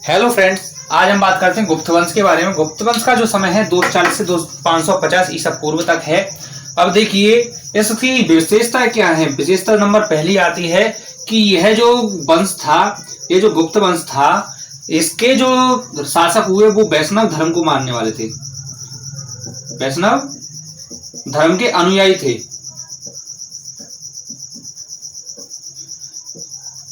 Hello friends, आज हम बात करते हैं गुप्त वंश के बारे में। गुप्त वंश का जो समय है 240 से 550 ईसा पूर्व तक है। अब देखिए इसकी विशेषता क्या है। विशेषता नंबर पहली आती है कि यह जो वंश था, ये जो गुप्त वंश था, इसके जो शासक हुए वो वैष्णव धर्म को मानने वाले थे, वैष्णव धर्म के अनुयायी थे,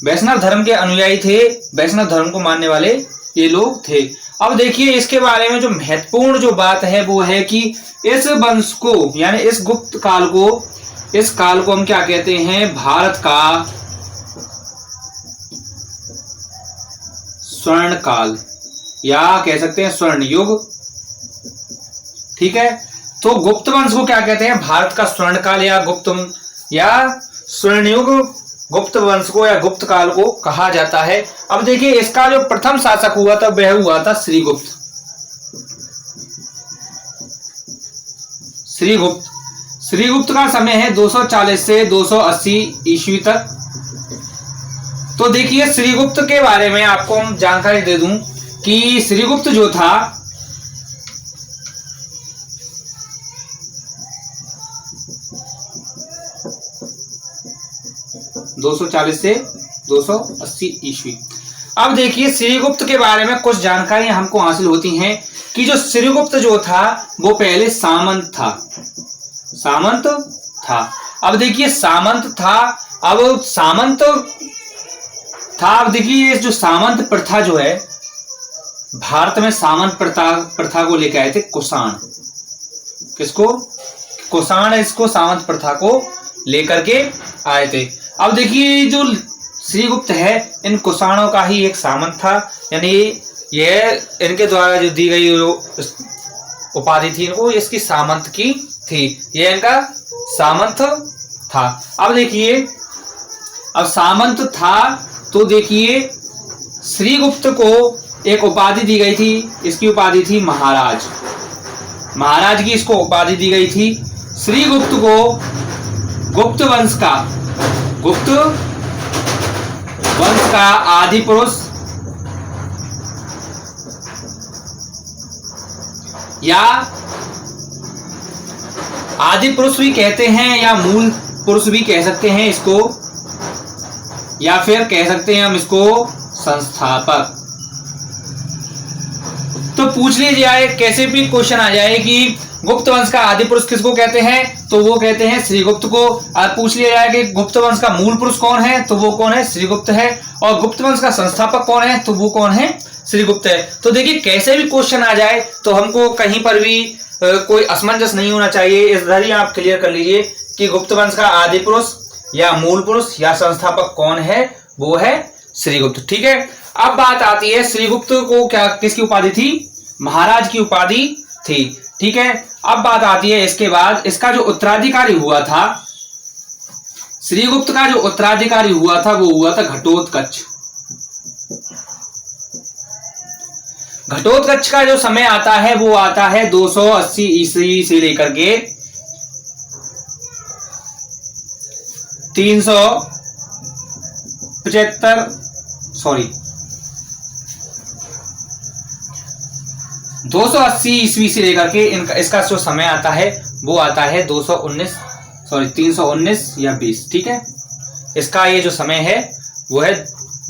वैष्णव धर्म के अनुयायी थे, वैष्णव धर्म को मानने वाले ये लोग थे। अब देखिए इसके बारे में जो महत्वपूर्ण जो बात है वो है कि इस वंश को यानी इस गुप्त काल को, इस काल को हम क्या कहते हैं, भारत का स्वर्ण काल या कह सकते हैं स्वर्ण युग। ठीक है, तो गुप्त वंश को क्या कहते हैं, भारत का स्वर्ण काल या गुप्त या स्वर्ण युग, गुप्त वंश को या गुप्त काल को कहा जाता है। अब देखिए इसका जो प्रथम शासक हुआ था वह हुआ था श्रीगुप्त। श्रीगुप्त का समय है 240 से 280 ईस्वी तक। तो देखिए श्रीगुप्त के बारे में आपको हम जानकारी दे दूं कि श्रीगुप्त जो था 240 से 280 ईस्वी। अब देखिए श्रीगुप्त के बारे में कुछ जानकारियां हमको हासिल होती हैं कि जो श्रीगुप्त जो था वो पहले सामंत था, सामंत था। अब देखिए सामंत था, अब सामंत था। अब देखिए जो सामंत प्रथा जो है, भारत में सामंत प्रथा को लेकर आए थे कुषाण। किसको? कुषाण इसको सामंत प्रथा को लेकर के आए थे। अब देखिए जो श्रीगुप्त है इन कुषाणों का ही एक सामंत था, यानी यह इनके द्वारा जो दी गई उपाधि थी इनको इसकी सामंत की थी, यह इनका सामंत था। अब देखिए अब सामंत था तो देखिए श्रीगुप्त को एक उपाधि दी गई थी, इसकी उपाधि थी महाराज। महाराज की इसको उपाधि दी गई थी। श्रीगुप्त को गुप्त वंश का आदि पुरुष या आदि पुरुष भी कहते हैं या मूल पुरुष भी कह सकते हैं इसको, या फिर कह सकते हैं हम इसको संस्थापक। तो पूछ लीजिए कैसे भी क्वेश्चन आ जाए कि गुप्त वंश का आदि पुरुष किसको कहते हैं, तो वो कहते हैं श्रीगुप्त को। और पूछ लिया जाए कि गुप्त वंश का मूल पुरुष कौन है, तो वो कौन है, श्रीगुप्त है। और गुप्त वंश का संस्थापक कौन है, तो वो कौन है, श्रीगुप्त है। तो देखिए कैसे भी क्वेश्चन आ जाए तो हमको कहीं पर भी कोई असमंजस नहीं होना चाहिए। इस तरह ही आप क्लियर कर लीजिए कि गुप्त वंश का आदि पुरुष या मूल पुरुष या संस्थापक कौन है, वो है श्रीगुप्त। ठीक है, अब बात आती है श्रीगुप्त को क्या किसकी उपाधि थी, महाराज की उपाधि थी। ठीक है, अब बात आती है इसके बाद इसका जो उत्तराधिकारी हुआ था, श्रीगुप्त का जो उत्तराधिकारी हुआ था वो हुआ था घटोत्कच। घटोत्कच का जो समय आता है वो आता है 280 ईस्वी से लेकर के 280 ईस्वी से लेकर के इसका जो समय आता है वो आता है 319 या 20। ठीक है, इसका ये जो समय है वो है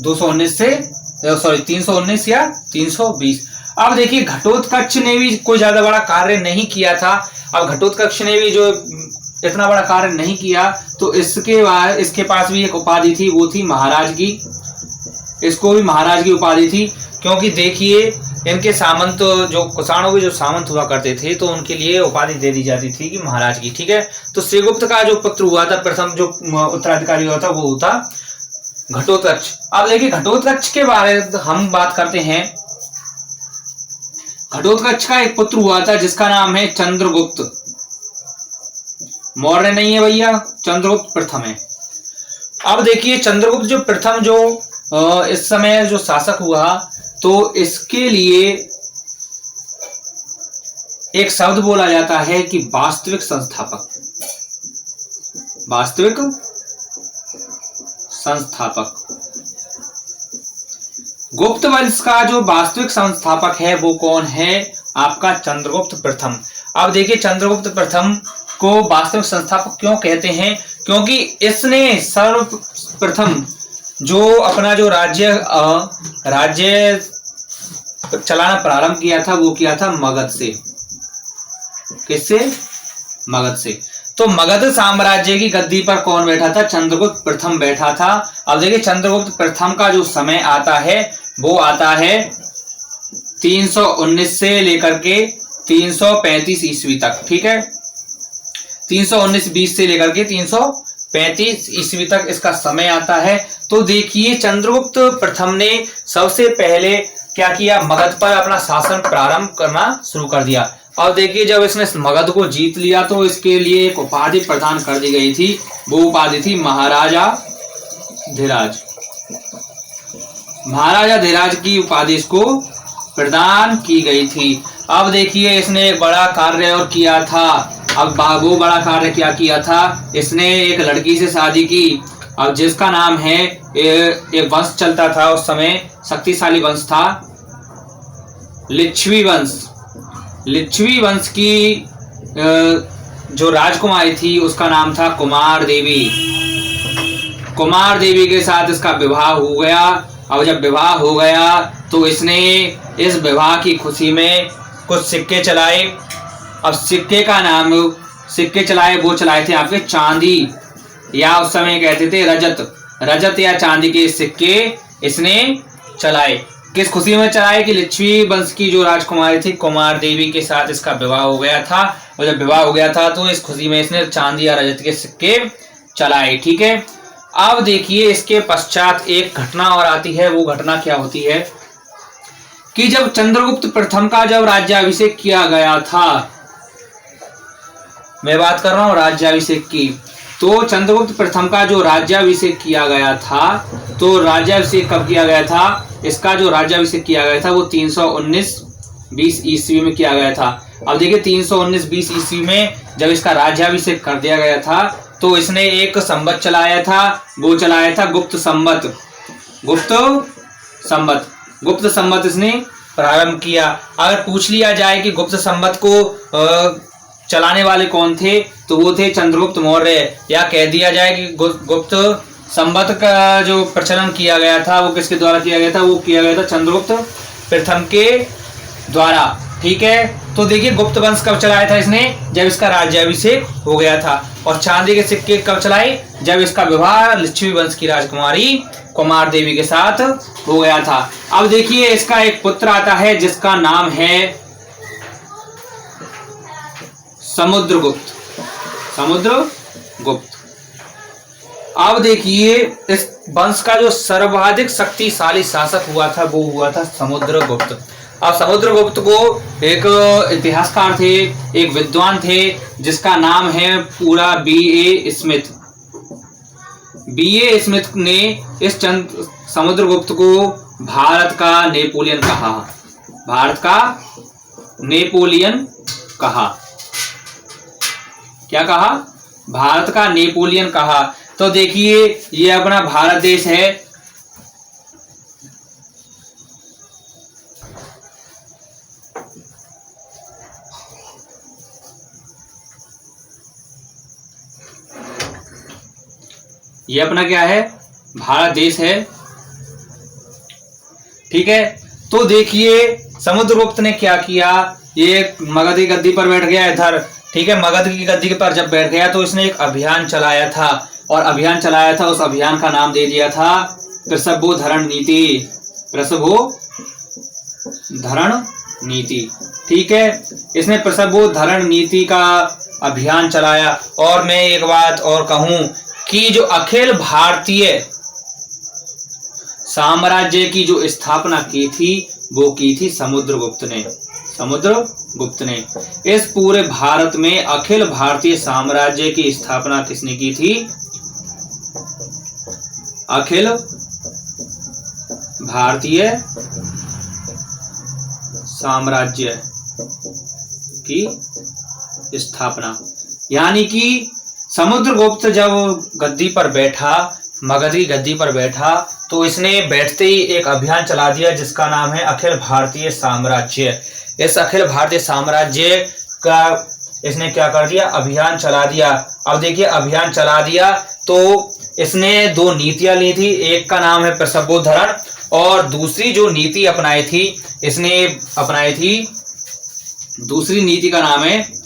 319 या 320। अब देखिए घटोत्कच ने भी कोई ज्यादा बड़ा कार्य नहीं किया था। अब घटोत्कच ने भी जो इतना बड़ा कार्य नहीं किया तो इसके पास भी एक उपाधि थी, वो थी महाराज की। इसको भी महाराज की उपाधि थी, क्योंकि देखिए इनके सामंत जो कुषाणों के जो सामंत हुआ करते थे तो उनके लिए उपाधि दे दी जाती थी कि महाराज की। ठीक है, तो श्रीगुप्त का जो पुत्र हुआ था, प्रथम जो उत्तराधिकारी हुआ था वो था घटोत्कच। अब देखिए घटोत्कच के बारे में हम बात करते हैं। घटोत्कच का एक पुत्र हुआ था जिसका नाम है चंद्रगुप्त। मौर्य नहीं है भैया, चंद्रगुप्त प्रथम है। अब देखिए चंद्रगुप्त जो प्रथम जो इस समय जो शासक हुआ तो इसके लिए एक शब्द बोला जाता है कि वास्तविक संस्थापक। वास्तविक संस्थापक। गुप्त वंश का जो वास्तविक संस्थापक है वो कौन है? आपका चंद्रगुप्त प्रथम। अब देखिए चंद्रगुप्त प्रथम को वास्तविक संस्थापक क्यों कहते हैं? क्योंकि इसने सर्वप्रथम जो अपना जो राज्य चलाना प्रारंभ किया था वो किया था मगध से। किससे? मगध से। तो मगध साम्राज्य की गद्दी पर कौन बैठा था? चंद्रगुप्त प्रथम बैठा था। अब देखिए चंद्रगुप्त प्रथम का जो समय आता है वो आता है 319 से लेकर के 335 ईस्वी तक। ठीक है, 319 से लेकर के 335 ईस्वी तक इसका समय आता है। तो देखिए चंद्रगुप्त प्रथम ने सबसे पहले क्या किया? मगध पर अपना शासन प्रारंभ करना शुरू कर दिया। और देखिए जब इसने मगध को जीत लिया तो इसके लिए एक उपाधि प्रदान कर दी गई थी, वो उपाधि थी महाराजा धीराज। महाराजा धीराज की उपाधि इसको प्रदान की गई थी। अब देखिए इसने एक बड़ा कार्य और किया था। अब वो बड़ा कार्य क्या किया था? इसने एक लड़की से शादी की, अब जिसका नाम है, एक वंश चलता था उस समय, शक्तिशाली वंश था, लिच्छवी वंश। लिच्छवी वंश की जो राजकुमारी थी उसका नाम था कुमार देवी। कुमार देवी के साथ इसका विवाह हो गया। अब जब विवाह हो गया तो इसने इस विवाह की खुशी में कुछ सिक्के चलाए। अब सिक्के का नाम, सिक्के चलाए वो चलाए थे आपके चांदी, या उस समय कहते थे रजत या चांदी के सिक्के इसने चलाए। किस खुशी में चलाए? कि लिच्छवी वंश की जो राजकुमारी थी कुमार देवी के साथ इसका विवाह हो गया था, और जब विवाह हो गया था तो इस खुशी में इसने चांदी या रजत के सिक्के चलाए। ठीक है, अब देखिए इसके पश्चात एक घटना और आती है। वो घटना क्या होती है कि जब चंद्रगुप्त प्रथम का जब राज्याभिषेक किया गया था, मैं बात कर रहा हूं राज्याभिषेक की, तो चंद्रगुप्त प्रथम का जो राज्याभिषेक किया गया था, तो राज्याभिषेक कब किया गया था? इसका जो राज्याभिषेक किया गया था वो 319-20 ईस्वी में किया गया था। अब देखिए 319-20 ईस्वी में जब इसका राज्याभिषेक कर दिया गया था तो इसने एक संवत चलाया था, वो चलाया था गुप्त संवत। गुप्त संवत इसने प्रारंभ किया। अगर पूछ लिया जाए कि गुप्त संवत को चलाने वाले कौन थे, तो वो थे चंद्रगुप्त मौर्य, या कह दिया जाए कि गुप्त संवत का जो प्रचलन किया गया था वो किसके द्वारा किया गया था? वो किया गया था चंद्रगुप्त प्रथम के द्वारा। ठीक है, तो देखिए गुप्त वंश कब चलाया था इसने? जब इसका राज्याभिषेक हो गया था। और चांदी के सिक्के कब चलाए? जब इसका विवाह लिच्छवी वंश की राजकुमारी कुमार देवी के साथ हो गया था। अब देखिए इसका एक पुत्र आता है जिसका नाम है समुद्रगुप्त। अब देखिए इस वंश का जो सर्वाधिक शक्तिशाली शासक हुआ था वो हुआ था समुद्रगुप्त। अब समुद्रगुप्त को एक इतिहासकार थे, एक विद्वान थे जिसका नाम है पूरा B.A. स्मिथ। B.A. स्मिथ ने इस समुद्रगुप्त को भारत का नेपोलियन कहा। भारत का नेपोलियन कहा। क्या कहा? भारत का नेपोलियन कहा। तो देखिए ये अपना भारत देश है, ये अपना क्या है? भारत देश है। ठीक है, तो देखिए समुद्रगुप्त ने क्या किया? ये मगध की गद्दी पर बैठ गया इधर। ठीक है, मगध की गद्दी पर जब बैठ गया तो इसने एक अभियान चलाया था, और अभियान चलाया था, उस अभियान का नाम दे दिया था प्रसवोधरण नीति। प्रसवोधरण नीति। ठीक है, इसने प्रसवोधरण नीति का अभियान चलाया। और मैं एक बात और कहूं कि जो अखिल भारतीय साम्राज्य की जो स्थापना की थी वो की थी समुद्रगुप्त ने। समुद्रगुप्त ने इस पूरे भारत में अखिल भारतीय साम्राज्य की स्थापना किसने की थी? अखिल भारतीय साम्राज्य की स्थापना। यानी कि समुद्रगुप्त जब गद्दी पर बैठा, मगध की गद्दी पर बैठा, तो इसने बैठते ही एक अभियान चला दिया जिसका नाम है अखिल भारतीय साम्राज्य। इस अखिल भारतीय साम्राज्य का इसने क्या कर दिया, अभियान चला दिया। अब देखिए अभियान चला दिया तो इसने दो नीतियां ली थी, एक का नाम है प्रसवोद्धरण और दूसरी जो नीति अपनाई थी इसने अपनाई थी, दूसरी नीति का नाम है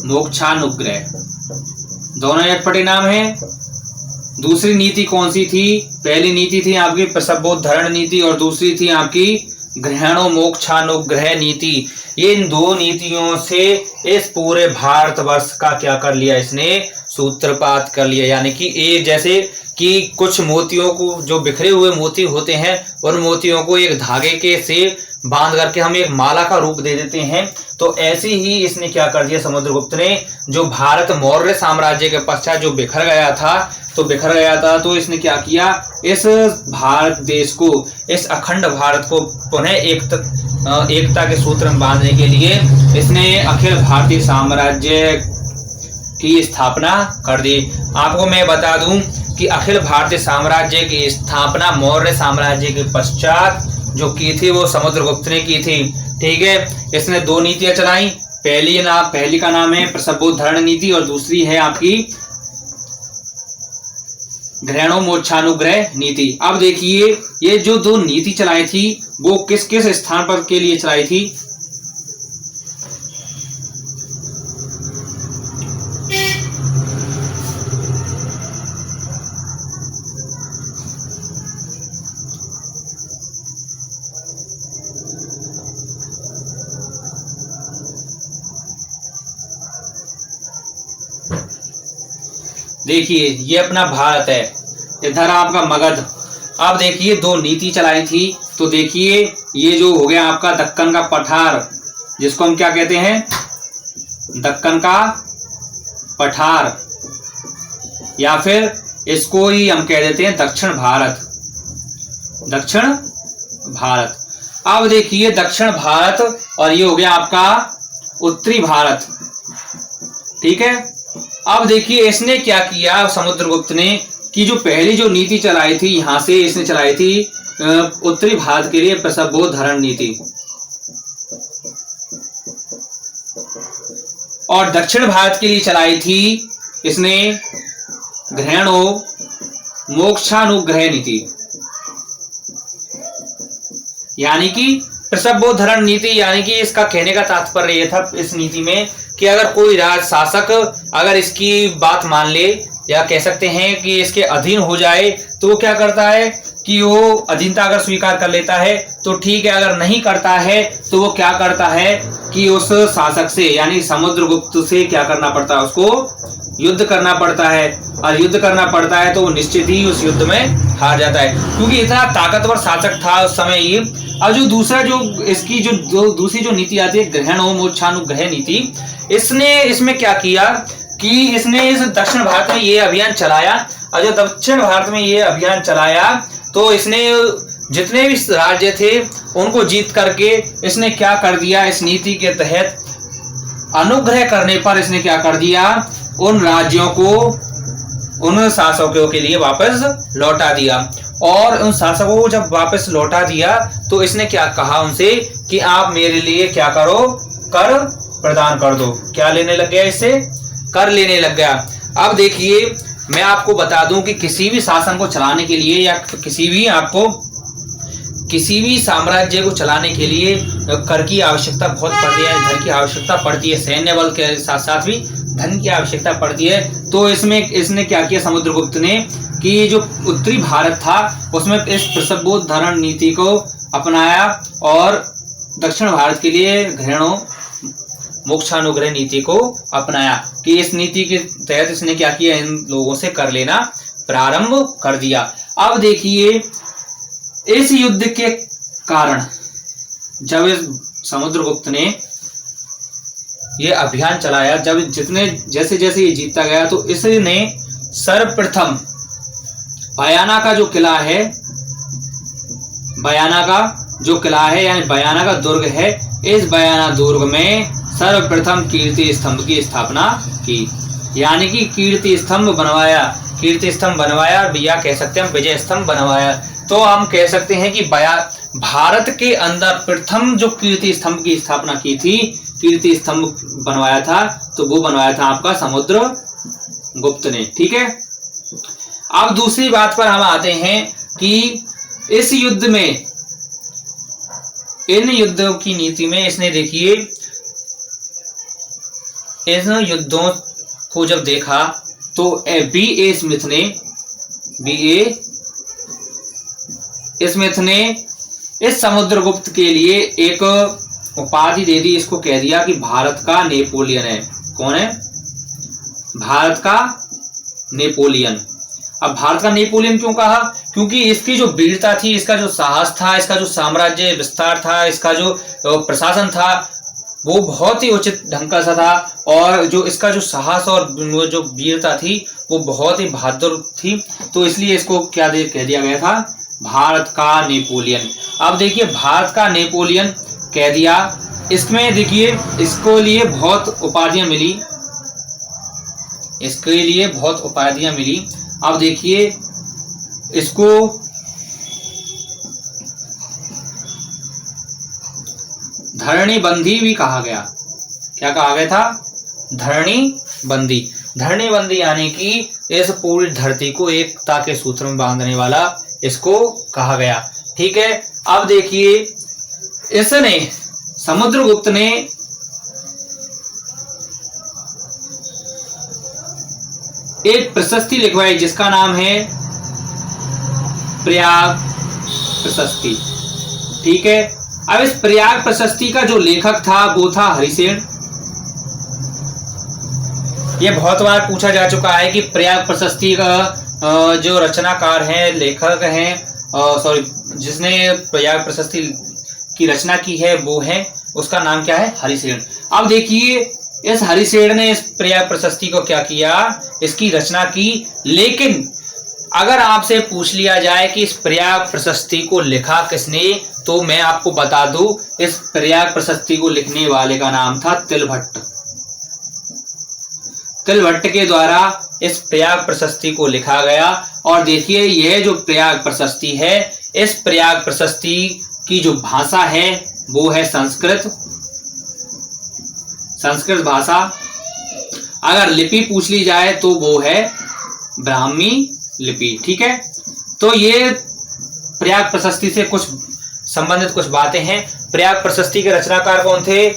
मोक्षानुग्रह, दोनों एक पटे नाम है। दूसरी नीति कौन सी थी, पहली नीति थी आपकी प्रसवोद्धरण नीति और दूसरी थी आपकी ग्रहणो मोक्षानुग्रह नीति। ये इन दो नीतियों से इस पूरे भारतवर्ष का क्या कर लिया, इसने सूत्रपात कर लिया। यानी कि ये जैसे कि कुछ मोतियों को, जो बिखरे हुए मोती होते हैं, उन मोतियों को एक धागे के से बांध करके हम एक माला का रूप दे देते हैं, तो ऐसे ही इसने क्या कर दिया समुद्रगुप्त ने, जो भारत मौर्य साम्राज्य के पश्चात जो बिखर गया था तो इसने क्या किया, इस भारत देश को, इस अखंड भारत को पुनः एकता के सूत्र में बांधने के लिए इसने अखिल भारतीय साम्राज्य की स्थापना कर दी। आपको मैं बता दूं कि अखिल भारतीय साम्राज्य की स्थापना मौर्य साम्राज्य के पश्चात जो की थी वो समुद्रगुप्त ने की थी। ठीक है, इसने दो नीतियां चलाई, पहली का नाम है प्रसवोद्धरण नीति और दूसरी है आपकी ग्रहणो मोक्षानुग्रह नीति। अब देखिए ये जो दो नीति चलाई थी वो किस किस स्थान पर के लिए चलाई थी। देखिए ये अपना भारत है, इधर आपका मगध। अब देखिए दो नीति चलाई थी, तो देखिए ये जो हो गया आपका दक्कन का पठार, जिसको हम क्या कहते हैं, दक्कन का पठार, या फिर इसको ही हम कह देते हैं दक्षिण भारत। अब देखिए दक्षिण भारत और ये हो गया आपका उत्तरी भारत। ठीक है, अब देखिए इसने क्या किया समुद्रगुप्त ने कि जो पहली जो नीति चलाई थी, यहां से इसने चलाई थी उत्तरी भारत के लिए प्रसवोद्धरण नीति, और दक्षिण भारत के लिए चलाई थी इसने ग्रहणो मोक्षानुग्रह नीति। यानी कि प्रसवोद्धरण नीति, यानी कि इसका कहने का तात्पर्य यह था इस नीति में कि अगर कोई राज शासक अगर इसकी बात मान ले, या कह सकते हैं कि इसके अधीन हो जाए, तो वो क्या करता है कि वो अधीनता अगर स्वीकार कर लेता है तो ठीक है, अगर नहीं करता है तो वो क्या करता है कि उस शासक से यानी समुद्रगुप्त से क्या करना पड़ता है, उसको युद्ध करना पड़ता है। और युद्ध करना पड़ता है तो वो निश्चित ही उस युद्ध में हार जाता है, क्योंकि इतना ताकतवर शासक था उस समय ही। और जो दूसरा जो इसकी जो दूसरी जो नीति आती है ग्रहणो मोक्षानुग्रह नीति, इसने इसमें क्या किया कि इसने इस दक्षिण भारत में ये अभियान चलाया, और जो दक्षिण भारत में ये अभियान चलाया तो इसने जितने भी राज्य थे उनको जीत करके इसने क्या कर दिया, इस नीति के तहत अनुग्रह करने पर इसने क्या कर दिया, उन राज्यों को उन शासकों के लिए वापस लौटा दिया। और उन शासकों को जब वापस लौटा दिया तो इसने क्या कहा उनसे कि आप मेरे लिए क्या करो, कर प्रदान कर दो। क्या लेने लग गया, इससे कर लेने लग गया। अब देखिए मैं आपको बता दूं कि किसी भी शासन को चलाने के लिए या किसी भी साम्राज्य को चलाने के लिए कर की आवश्यकता बहुत पड़ती है, धन की आवश्यकता पड़ती है, सैन्य बल के साथ साथ भी धन की आवश्यकता पड़ती है। तो इसमें इसने क्या किया समुद्रगुप्त ने कि जो उत्तरी भारत था उसमें इस प्रसवोद्धरण नीति को अपनाया और दक्षिण भारत के लिए ग्रहणो मोक्षानुग्रह नीति को अपनाया कि इस नीति के तहत इसने क्या किया, इन लोगों से कर लेना प्रारंभ कर दिया। अब देखिए इस युद्ध के कारण जब इस समुद्रगुप्त ने ये अभियान चलाया, जब जैसे जैसे ये जीतता गया तो इसने सर्वप्रथम बयाना का जो किला है, बयाना का जो किला है यानी बयाना का दुर्ग है, इस बयाना दुर्ग में सर्वप्रथम कीर्ति स्तंभ की स्थापना की। यानी कि कीर्ति स्तंभ बनवाया, कीर्ति स्तंभ बनवाया, या कह सकते हैं हम विजय स्तंभ बनवाया। तो हम कह सकते हैं कि भारत के अंदर प्रथम जो कीर्ति स्तंभ की स्थापना की थी, कीर्ति स्तंभ बनवाया था, तो वो बनवाया था आपका समुद्रगुप्त ने। ठीक है, अब दूसरी बात पर हम आते हैं कि इस युद्ध में, इन युद्धों की नीति में इसने देखिए इन युद्धों को जब देखा तो बी.ए. स्मिथ ने इस समुद्रगुप्त के लिए एक उपाधि दे दी। इसको कह दिया कि भारत का नेपोलियन है। कौन है? भारत का नेपोलियन। अब भारत का नेपोलियन क्यों कहा? क्योंकि इसकी जो वीरता थी, इसका जो साहस था, इसका जो साम्राज्य विस्तार था, इसका जो प्रशासन था, वो बहुत ही उचित ढंग का सा था, और जो इसका जो साहस और जो वीरता थी वो बहुत ही बहादुर थी। तो इसलिए इसको क्या कह दिया गया था? भारत का नेपोलियन। अब देखिए भारत का नेपोलियन कह दिया। इसमें देखिए इसको लिए बहुत उपाधियां मिली, इसके लिए बहुत उपाधियां मिली। अब देखिए इसको धरणी बंदी भी कहा गया। क्या कहा गया था? धरणी बंदी। धरणी बंदी यानी कि इस पूरी धरती को एकता के सूत्र में बांधने वाला इसको कहा गया। ठीक है, अब देखिए इसने समुद्रगुप्त ने एक प्रशस्ति लिखवाई जिसका नाम है प्रयाग प्रशस्ति। ठीक है, अब इस प्रयाग प्रशस्ति का जो लेखक था वो था हरिसेन। ये बहुत बार पूछा जा चुका है कि प्रयाग प्रशस्ति का जो रचनाकार हैं, लेखक हैं, सॉरी जिसने प्रयाग प्रशस्ति की रचना की है वो है, उसका नाम क्या है? हरिसेन। अब देखिए इस हरिसेन ने इस प्रयाग प्रशस्ति को क्या किया? इसकी रचना की। लेकिन अगर आपसे पूछ लिया जाए कि इस प्रयाग प्रशस्ति को लिखा किसने, तो मैं आपको बता दूं इस प्रयाग प्रशस्ति को लिखने वाले का नाम था तिलभट्ट। तिलभट्ट के द्वारा इस प्रयाग प्रशस्ति को लिखा गया। और देखिए यह जो प्रयाग प्रशस्ति है, इस प्रयाग प्रशस्ति की जो भाषा है वो है संस्कृत। संस्कृत भाषा। अगर लिपि पूछ ली जाए तो वो है ब्राह्मी लिपि। ठीक है, तो ये प्रयाग प्रशस्ति से कुछ संबंधित कुछ बातें हैं। प्रयाग प्रशस्ति के रचनाकार कौन थे?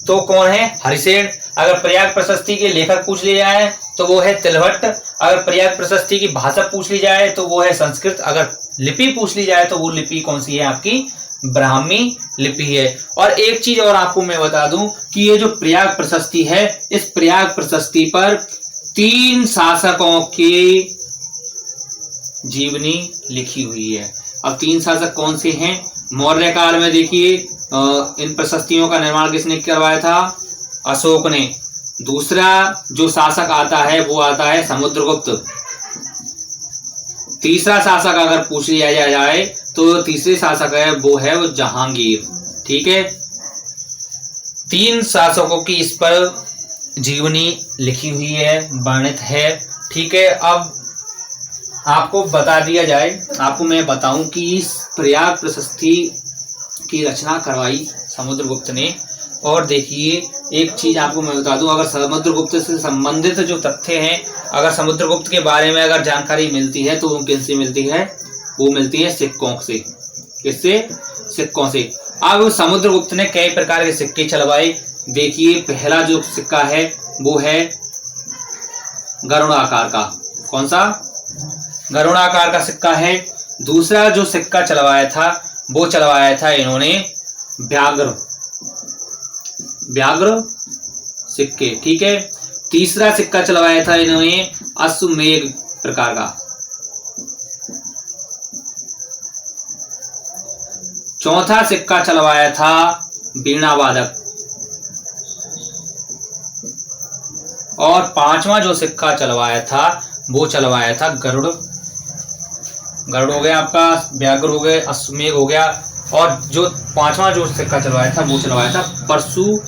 तो कौन है? हरिसेन। अगर प्रयाग प्रशस्ति के लेखक पूछ लिया जाए तो वो है तिलभट्ट। अगर प्रयाग प्रशस्ति की भाषा पूछ ली जाए तो वो है संस्कृत। अगर लिपि पूछ ली जाए तो वो लिपि कौन सी है? आपकी ब्राह्मी लिपि है। और एक चीज और आपको मैं बता दूं कि ये जो प्रयाग प्रशस्ति है, इस प्रयाग प्रशस्ति पर 3 शासकों की जीवनी लिखी हुई है। अब 3 शासक कौन से हैं? मौर्य काल में देखिए इन प्रशस्तियों का निर्माण किसने करवाया था? अशोक ने। दूसरा जो शासक आता है वो आता है समुद्रगुप्त। तीसरा शासक अगर पूछ लिया जाए तो तीसरे शासक है वो जहांगीर। ठीक है, 3 शासकों की इस पर जीवनी लिखी हुई है, वर्णित है। ठीक है, अब आपको बता दिया जाए, आपको मैं बताऊं कि इस प्रयाग प्रशस्ति की रचना करवाई समुद्रगुप्त ने। और देखिए एक चीज आपको मैं बता दूं, अगर समुद्रगुप्त से संबंधित जो तथ्य हैं, अगर समुद्रगुप्त के बारे में अगर जानकारी मिलती है तो वो किससे मिलती है? वो मिलती है सिक्कों से। किससे? सिक्कों से। अब समुद्रगुप्त ने कई प्रकार के सिक्के चलवाए। देखिए पहला जो सिक्का है वो है गरुड़ाकार का। कौन सा? गरुड़ाकार का सिक्का है। दूसरा जो सिक्का चलवाया था वो चलवाया था इन्होंने व्याघ्र सिक्के। ठीक है, तीसरा सिक्का चलवाया था इन्होंने अश्वमेघ प्रकार का। चौथा सिक्का चलवाया था वीणावादक। और 5वां जो सिक्का चलवाया था वो चलवाया था गरुड़। गरुड़ हो गया आपका, व्याघ्र हो गए, अश्वमेघ हो गया, और जो पांचवा जो सिक्का चलवाया था वो चलवाया था परशु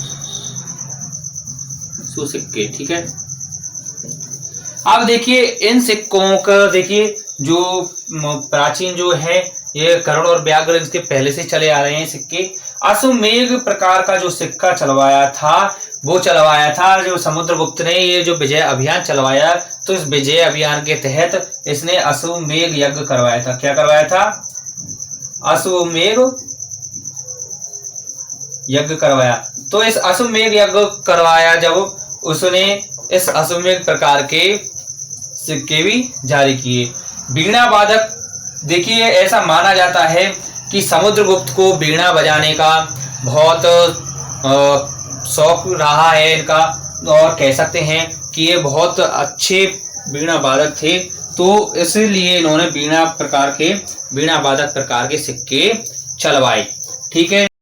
सिक्के। ठीक है, अब देखिए इन सिक्कों का देखिए जो प्राचीन जो है ये करोड़ और व्याघ्र इसके पहले से चले आ रहे हैं सिक्के। अश्वमेध प्रकार का जो सिक्का चलवाया था वो चलवाया था जो समुद्रगुप्त ने, ये जो विजय अभियान चलवाया, तो इस विजय अभियान के तहत इसने अश्वमेध यज्ञ करवाया था। क्या करवाया था? अश्वमेध यज्ञ करवाया। तो इस अश्वमेध यज्ञ करवाया जब उसने इस अश्वमेध प्रकार के सिक्के भी जारी किए। वीणा वादक, देखिए ऐसा माना जाता है कि समुद्रगुप्त को वीणा बजाने का बहुत शौक रहा है इनका, और कह सकते हैं कि ये बहुत अच्छे वीणा वादक थे, तो इसलिए इन्होंने वीणा वादक प्रकार के सिक्के चलवाए। ठीक है।